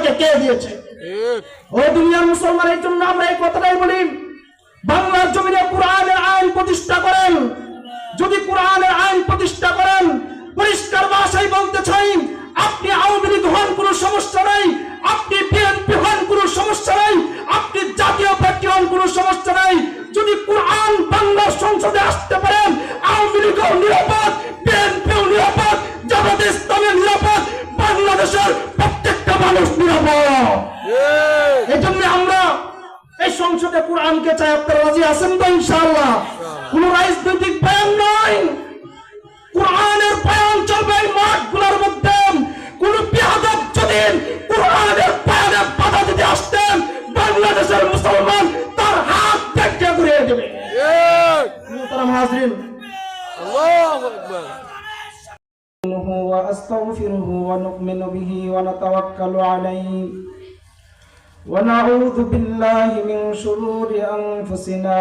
আমাকে কে দিয়েছে? ও দুনিয়ার মুসলমান, এই জন্য আমরা এই কথাটাই বলি, বাংলার জমিনে কোরআনের আইন প্রতিষ্ঠা করেন। যদি কোরআনের আইন প্রতিষ্ঠা করেন, পরিষ্কার ভাষায় বলতে চাই, আপনি আওয়ামী লীগ হন কোনো সমস্যা নাই, আপনি বিএনপি হন কোনো সমস্যা নাই, আপনি জাতীয় পার্টি হন কোনো সমস্যা নাই। যদি কোরআন বাংলার সংসদে আসতে পারেন, আওয়ামী লীগও নিরাপদ, বিএনপিও নিরাপদ, জামাতে ইসলামী নিরাপদ, বাংলাদেশের প্রত্যেকটা মানুষ নিরাপদ। এই জন্য আমরা এই সংসদে কোরআনকে চাই। আপনারা রাজি আছেন তো? ইনশাআল্লাহ। কোন রাজনৈতিক বয়ান নয়, কোরআনের বয়ান চলবে এই মাঠগুলোর মধ্যে। কোন বিয়াদব যদি কোরআনের বয়ানে বাধা দিতে আসতেন, বাংলাদেশের মুসলমান তার হাত থেকে ঘুরিয়ে দেবে। মুহতারাম হাজরিন, আল্লাহু আকবার। وأستغفره ونؤمن به ونتوكل عليه ونعوذ بالله من شرور أنفسنا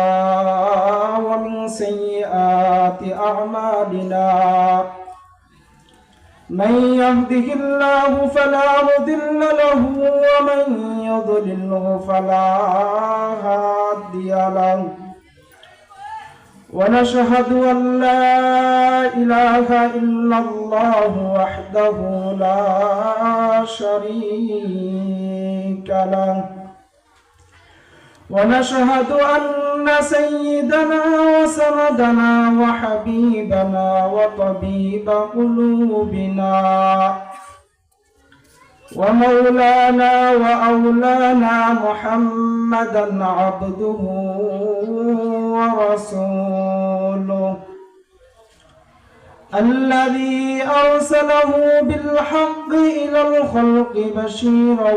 ومن سيئات أعمالنا من يهده الله فلا مضل له ومن يضلله فلا هادي له ونشهد أن لا إله إلا الله وحده لا شريك له ونشهد أن سيدنا وسندنا وحبيبنا وطبيب قلوبنا ومولانا وأولانا محمدا عبده ورسوله الذي أرسله بالحق إلى الخلق بشيرا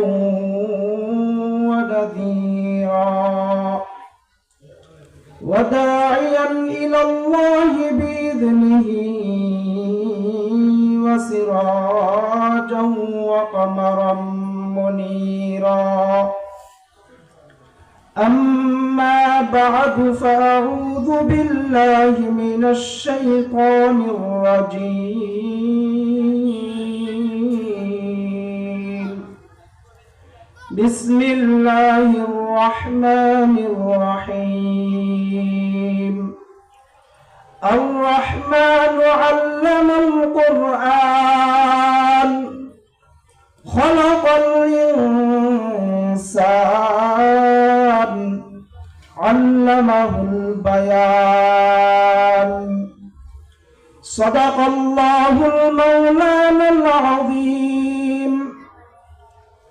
ونذيرا وداعيا إلى الله بإذنه وسراجا وقمرا منيرا أما بعد فأعوذ بالله من الشيطان الرجيم بسم الله الرحمن الرحيم الرحمن علم القرآن خلق الإنسان علمه البيان صدق الله المولانا العظيم